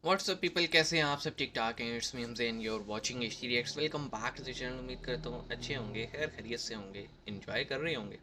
WhatsApp people, कैसे हैं आप सब? ठीक ठाक हैं। It's me Hamzain, you are watching H T reacts. Welcome back to the channel. उम्मीद करता हूँ अच्छे होंगे, खैर खैरियत से होंगे, इन्जॉय कर रहे होंगे।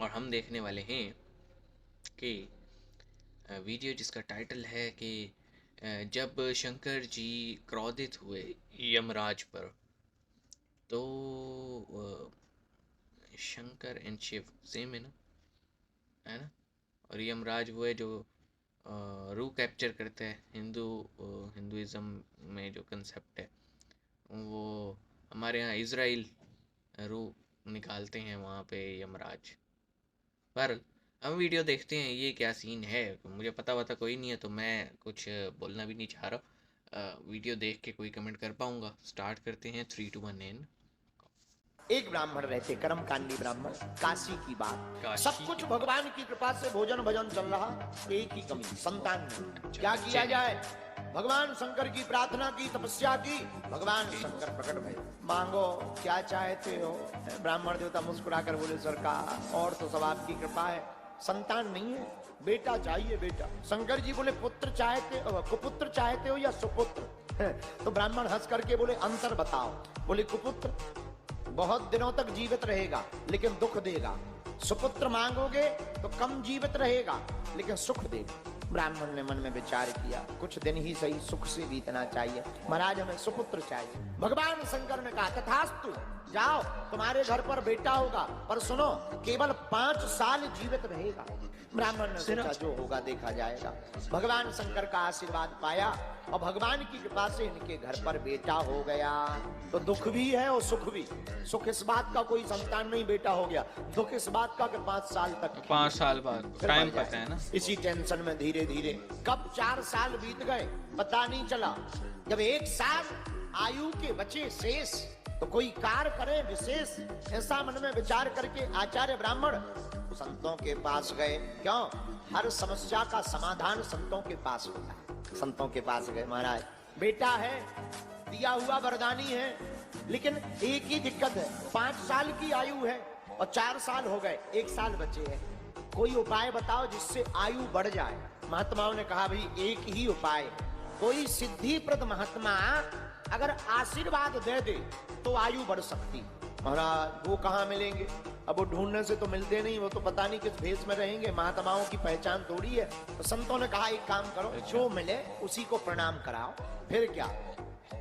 और हम देखने वाले हैं कि वीडियो जिसका टाइटल है कि जब शंकर जी क्रोधित हुए यमराज पर, तो शंकर एंड शिव सेम है ना। और यमराज वो है जो रूह कैप्चर करता है। हिंदुइज़्म में जो कंसेप्ट है वो, हमारे यहाँ इज़राइल रूह निकालते हैं वहाँ पे यमराज पर। हम वीडियो देखते हैं ये क्या सीन है। मुझे पता कोई नहीं है तो मैं कुछ बोलना भी नहीं चाह रहा। वीडियो देख के कोई कमेंट कर पाऊँगा। स्टार्ट करते हैं 3 2 1 एंड। एक ब्राह्मण रहते, कर्मकांडी ब्राह्मण, काशी की बात। सब कुछ की भगवान की कृपा से भोजन भजन चल रहा, एक ही कमी, संतान नहीं। क्या किया जाए? भगवान शंकर की प्रार्थना की, तपस्या की, भगवान शंकर प्रकट भये। मांगो क्या चाहते हो? ब्राह्मण देवता मुस्कुरा कर बोले, सरकार और तो सब आपकी कृपा है, संतान नहीं है, बेटा चाहिए बेटा। शंकर जी बोले, पुत्र चाहते हो, कुपुत्र चाहते हो या सुपुत्र? तो ब्राह्मण हंस करके बोले, अंतर बताओ। बोले, कुपुत्र बहुत दिनों तक जीवित रहेगा लेकिन दुख देगा, सुपुत्र मांगोगे तो कम जीवित रहेगा लेकिन सुख देगा। ब्राह्मण ने मन में विचार किया, कुछ दिन ही सही सुख से बीतना चाहिए, महाराज हमें सुपुत्र चाहिए। भगवान शंकर ने कहा, तथास्तु, जाओ, तुम्हारे घर पर बेटा होगा, पर सुनो, केवल 5 साल जीवित रहेगा। ब्राह्मण ने सोचा जो होगा देखा जाएगा। भगवान शंकर का आशीर्वाद पाया और भगवान की कृपा से इनके घर पर बेटा हो गया। तो दुख भी है और सुख भी। सुख इस बात का कोई संतान नहीं, बेटा हो गया। दुख इस बात का कि 5 साल तक, 5 साल बाद टाइम पता है ना। इसी टेंशन में धीरे धीरे कब 4 साल बीत गए पता नहीं चला। जब 1 साल आयु के बचे शेष, तो कोई कार्य करे विशेष, ऐसा मन में विचार करके आचार्य ब्राह्मण संतों के पास गए। क्यों? हर समस्या का समाधान संतों के पास होता है। संतों के पास गए, महाराज बेटा है, दिया हुआ वरदानी है, लेकिन एक ही दिक्कत है, 5 साल की आयु है और 4 साल हो गए, 1 साल बचे हैं, कोई उपाय बताओ जिससे आयु बढ़ जाए। महात्माओं ने कहा, भाई एक ही उपाय है, कोई सिद्धिप्रद महात्मा अगर आशीर्वाद दे दे तो आयु बढ़ सकती। महाराज वो कहाँ मिलेंगे? अब वो ढूंढने से तो मिलते नहीं, वो तो पता नहीं किस भेष में रहेंगे, महात्माओं की पहचान थोड़ी है। तो संतों ने कहा, एक काम करो, जो मिले उसी को प्रणाम कराओ। फिर क्या?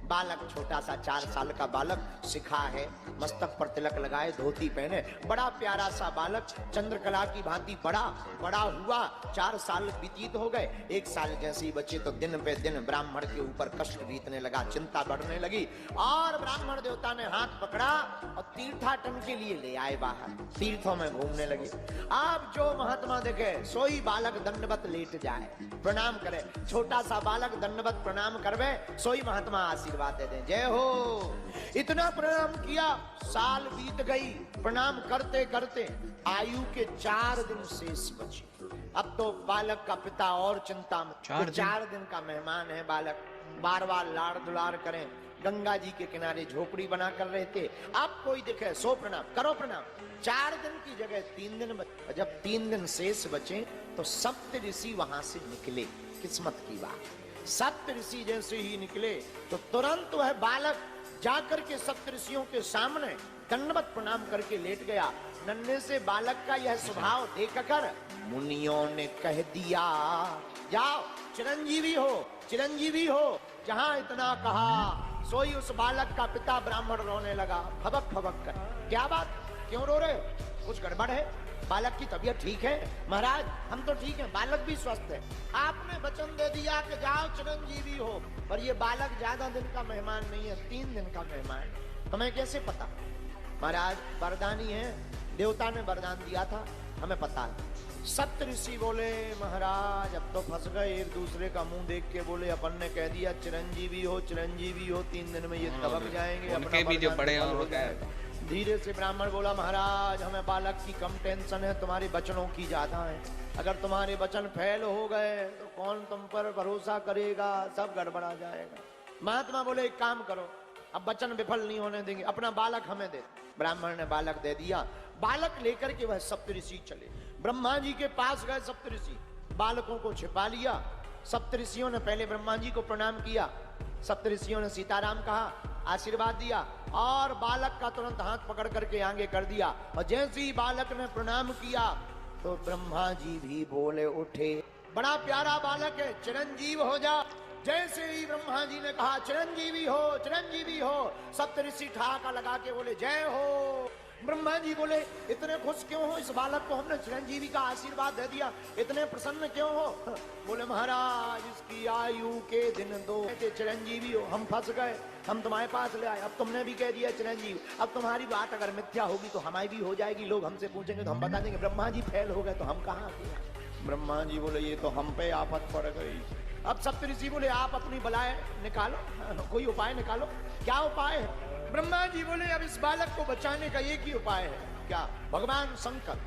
बालक, छोटा सा 4 साल का बालक, सिखा है, मस्तक पर तिलक लगाए, धोती पहने, बड़ा प्यारा सा बालक, चंद्रकला की भांति बड़ा बड़ा हुआ। 4 साल व्यतीत हो गए, 1 साल जैसे ही बचे तो दिन पे दिन ब्राह्मण के ऊपर कष्ट बीतने लगा, चिंता बढ़ने लगी। और ब्राह्मण देवता ने हाथ पकड़ा और तीर्थाटन के लिए ले आए बाहर, तीर्थों में घूमने लगे। अब जो महात्मा देखे सोई बालक दंडवत लेट जाए, प्रणाम करे, छोटा सा बालक दंडवत प्रणाम करवे, सोई महात्मा आशीर्वाद दे दें, जय हो। इतना प्रणाम किया, साल बीत गई, प्रणाम करते करते आयु के 4 दिन शेष बचे। अब तो बालक का पिता और चिंता में, 4 दिन का मेहमान है बालक, बार बार लाड़ दुलार करें, गंगा जी के किनारे झोपड़ी बना कर रहते। अब कोई दिखे, सो प्रणाम करो, प्रणाम। 4 दिन की जगह 3 दिन बचे। जब 3 दिन शेष बचे तो सप्त ऋषि वहां से निकले। किस्मत की बात, सप्त ऋषि जैसे ही निकले तो तुरंत वह बालक जाकर के सप्त ऋषियों के सामने दंडवत प्रणाम करके लेट गया। नन्हे से बालक का यह स्वभाव देखकर मुनियों ने कह दिया, जाओ चिरंजीवी हो, चिरंजीवी हो। जहां इतना कहा, सोई उस बालक का पिता ब्राह्मण रोने लगा, फबक फबक कर। क्या बात, क्यों रो रहे हो? कुछ गड़बड़ है? बालक की तबीयत ठीक है? महाराज हम तो ठीक हैं, बालक भी स्वस्थ है। आपने वचन दे दिया कि जाओ चिरंजीवी हो, पर ये बालक ज्यादा दिन का मेहमान नहीं है, 3 दिन का मेहमान। हमें कैसे पता? महाराज वरदानी है, देवता ने वरदान दिया था, हमें पता है। सप्त ऋषि बोले, महाराज अब तो फंस गए। एक दूसरे का मुंह देख के बोले, अपन ने कह दिया चिरंजीवी हो, चिरंजीवी हो, 3 दिन में ये दबक जाएंगे, उनके भी जो बड़े हो गए। धीरे से ब्राह्मण बोला, महाराज हमें बालक की कम टेंशन है, तुम्हारे वचनों की ज्यादा है। अगर तुम्हारे वचन फेल हो गए तो कौन तुम पर भरोसा करेगा, सब गड़बड़ा जाएगा। महात्मा बोले, एक काम करो, अब वचन विफल नहीं होने देंगे, अपना बालक हमें दे। ब्राह्मण ने बालक दे दिया। बालक लेकर के वह सप्तऋषि चले। ब्रह्मा जी के पास गए सप्तऋषि, बालकों को छिपा लिया। सप्तऋषियों ने पहले ब्रह्मा जी को प्रणाम किया। सप्तऋषियों ने सीताराम कहा, आशीर्वाद दिया और बालक का तुरंत हाथ पकड़ करके आगे कर दिया। और जैसे ही बालक ने प्रणाम किया तो ब्रह्मा जी भी बोले उठे, बड़ा प्यारा बालक है, चिरंजीव हो जा। जैसे ही ब्रह्मा जी ने कहा चिरंजीवी हो, चिरंजीवी हो, सप्तऋषि ठहाका लगा के बोले जय हो। ब्रह्मा जी बोले इतने खुश क्यों हो, इस बालक को हमने चिरंजीवी का आशीर्वाद दे दिया, इतने प्रसन्न क्यों हो? बोले महाराज इसकी आयु के दिन 2 चिरंजीवी हो, हम फंस गए, हम तुम्हारे पास ले आए, अब तुमने भी कह दिया चिरंजीव, अब तुम्हारी बात अगर मिथ्या होगी तो हमारी भी हो जाएगी, लोग हमसे पूछेंगे तो हम बता देंगे ब्रह्मा जी फेल हो गए तो हम कहाँ गए। ब्रह्मा जी बोले ये तो हम पे आफत पड़ गई। अब सप्तऋषि बोले आप अपनी बलाएं निकालो, कोई उपाय निकालो, क्या उपाय है? ब्रह्मा जी बोले अब इस बालक को बचाने का एक ही उपाय है, क्या? भगवान शंकर,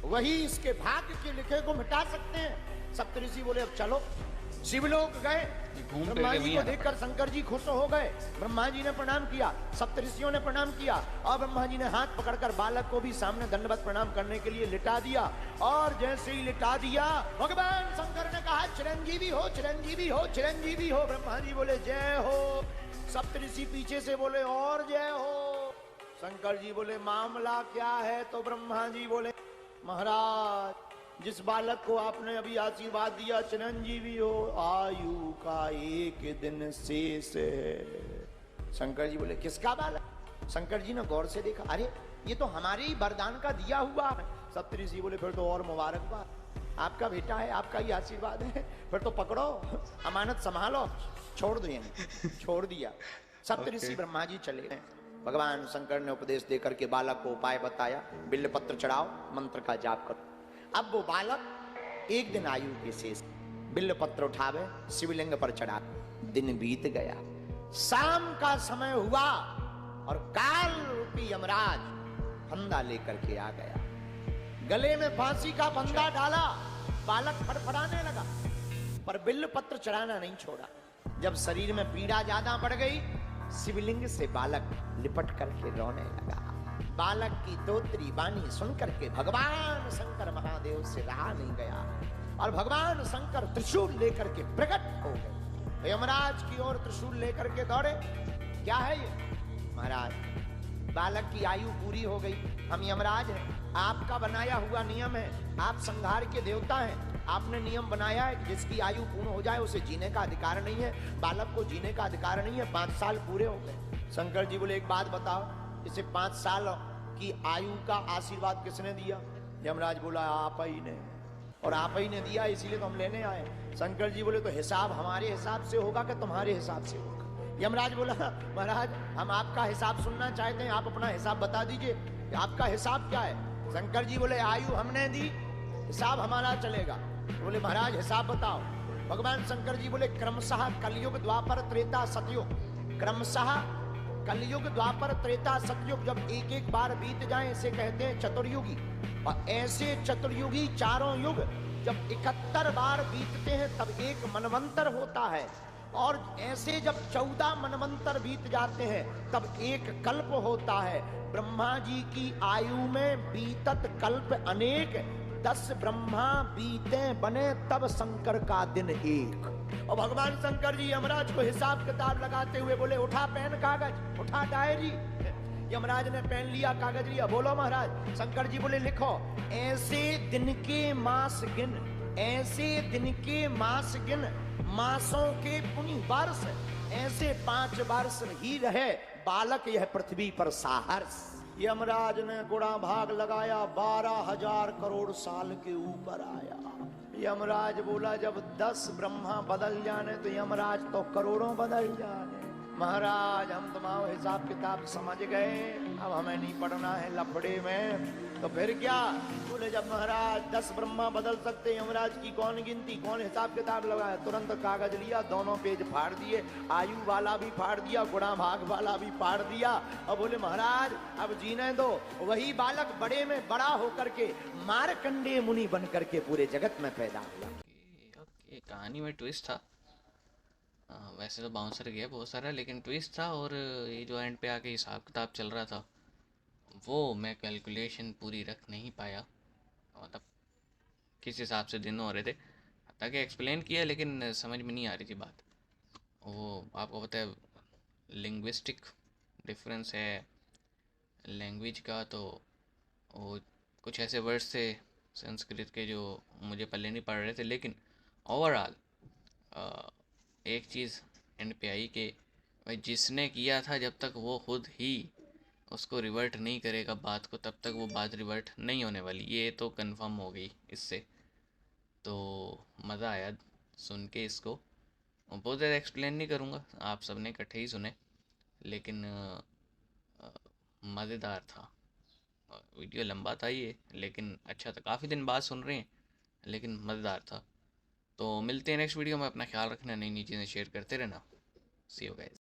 वही इसके भाग्य के लिखे को मिटा सकते हैं। सप्तऋषि बोले अब चलो। शिवलोक गए, ब्रह्मा जी को देखकर शंकर जी खुश हो गए। ब्रह्मा जी ने प्रणाम किया, सप्तऋषियों ने प्रणाम किया और ब्रह्मा जी ने हाथ पकड़कर बालक को भी सामने दंडवत प्रणाम करने के लिए लिटा दिया। और जैसे ही लिटा दिया भगवान शंकर ने कहा चिरंजीवी हो, चिरंजीवी हो, चिरंजीवी हो। ब्रह्मा जी बोले जय हो। सप्तऋषि पीछे से बोले और जय हो। शंकर जी बोले मामला क्या है? तो ब्रह्मा जी बोले महाराज जिस बालक को आपने अभी आशीर्वाद दिया चिरंजीवी हो, आयु का 1 दिन शेष है। शंकर जी बोले किसका बालक? शंकर जी ने गौर से देखा, अरे ये तो हमारे ही वरदान का दिया हुआ है। सप्तऋषि बोले फिर तो और मुबारकबाद, आपका बेटा है, आपका ही आशीर्वाद है, फिर तो पकड़ो, अमानत संभालो, छोड़ दो। छोड़ दिया। सप्तऋषि ब्रह्मा जी चले गए। भगवान शंकर ने उपदेश देकर के बालक को उपाय बताया, बिल्व पत्र चढ़ाओ, मंत्र का जाप करो। अब वो बालक 1 दिन आयु के शेष, बिल्व पत्र उठावे, शिवलिंग पर चढ़ा। दिन बीत गया, शाम का समय हुआ और काल रूपी यमराज फंदा लेकर के आ गया। गले में फांसी का फंदा डाला, बालक फड़फड़ाने लगा, पर बिल्व पत्र चढ़ाना नहीं छोड़ा। जब शरीर में पीड़ा ज्यादा बढ़ गई, शिवलिंग से बालक लिपट करके रोने लगा। बालक की तोत्री वाणी सुनकर के भगवान शंकर महादेव से रहा नहीं गया और भगवान शंकर त्रिशूल लेकर के प्रकट हो गए। यमराज की ओर त्रिशूल लेकर के दौड़े। क्या है ये? महाराज बालक की आयु पूरी हो गई, हम यमराज हैं, आपका बनाया हुआ नियम है, आप संहार के देवता हैं, आपने नियम बनाया है कि जिसकी आयु पूर्ण हो जाए उसे जीने का अधिकार नहीं है, बालक को जीने का अधिकार नहीं है। 5 साल पूरे हो गए। शंकर जी बोले एक बात बताओ, इसे 5 साल की आयु का आशीर्वाद किसने दिया? यमराज बोला आप ही ने, और आप ही ने दिया इसीलिए तो हम लेने आए। शंकर जी बोले तो हिसाब हमारे हिसाब से होगा कि तुम्हारे हिसाब से होगा? यमराज बोला महाराज हम आपका हिसाब सुनना चाहते हैं, आप अपना हिसाब बता दीजिए, आपका हिसाब क्या है? शंकर जी बोले आयु हमने दी, हिसाब हमारा चलेगा। बोले महाराज हिसाब बताओ। भगवान शंकर जी बोले क्रमशः कलयुग द्वापर त्रेता सतयुग, क्रमशः कलयुग द्वापर त्रेता सतयुग जब एक एक बार बीत जाए इसे कहते हैं चतुर्युगी। और ऐसे चतुर्युगी चारों युग जब 71 बार बीतते हैं तब एक मनवंतर होता है, और ऐसे जब 14 मनवंतर बीत जाते हैं तब एक कल्प होता है। ब्रह्मा जी की आयु में बीतत कल्प अनेक, 10 ब्रह्मा बीते बने तब शंकर का दिन एक। और भगवान शंकर जी यमराज को हिसाब किताब लगाते हुए बोले उठा पेन कागज, उठा डायरी। यमराज ने पेन लिया, कागज लिया, बोलो महाराज। शंकर जी बोले लिखो ऐसे दिन के मास गिन, ऐसे दिन के मास गिन, मासों के पुनि वर्ष, ऐसे 5 वर्ष ही रहे बालक यह पृथ्वी पर साहर्ष। यमराज ने गुणा भाग लगाया, 12,000 करोड़ साल के ऊपर आया। यमराज बोला जब 10 ब्रह्मा बदल जाने तो यमराज तो करोड़ों बदल जाने। महाराज हम तुम्हारा हिसाब किताब समझ गए, अब हमें नहीं पढ़ना है लफड़े में। तो फिर क्या? बोले जब महाराज 10 ब्रह्मा बदल सकते, यमराज की कौन गिनती, कौन हिसाब किताब लगाया? तुरंत कागज लिया, दोनों पेज फाड़ दिए, आयु वाला भी फाड़ दिया, गुणा भाग वाला भी फाड़ दिया, और बोले महाराज अब जीने दो। वही बालक बड़े में बड़ा होकर के मार्कंडेय मुनि बन करके पूरे जगत में पैदा हुआ। कहानी में ट्विस्ट था। वैसे तो बाउंसर गया बहुत सारा, लेकिन ट्विस्ट था, और ये जो एंड पे आके हिसाब किताब चल रहा था वो मैं कैलकुलेशन पूरी रख नहीं पाया। मतलब किस हिसाब से दिन हो रहे थे, ताकि एक्सप्लेन किया लेकिन समझ में नहीं आ रही थी बात। वो आपको पता है लिंग्विस्टिक डिफरेंस है लैंग्वेज का, तो वो कुछ ऐसे वर्ड्स थे संस्कृत के जो मुझे पल्ले नहीं पड़ रहे थे, लेकिन ओवरऑल एक चीज़ एंड पे आई कि भाई जिसने किया था जब तक वो खुद ही उसको रिवर्ट नहीं करेगा बात को, तब तक वो बात रिवर्ट नहीं होने वाली, ये तो कंफर्म हो गई इससे। तो मज़ा आया सुन के इसको। बहुत ज़्यादा एक्सप्लेन नहीं करूँगा, आप सबने इकट्ठे ही सुने, लेकिन मज़ेदार था। वीडियो लंबा था ये, लेकिन अच्छा था, काफ़ी दिन बाद सुन रहे हैं, लेकिन मज़ेदार था। तो मिलते हैं नेक्स्ट वीडियो में, अपना ख्याल रखना, नई नई चीज़ें शेयर करते रहना। सी यू गाइस।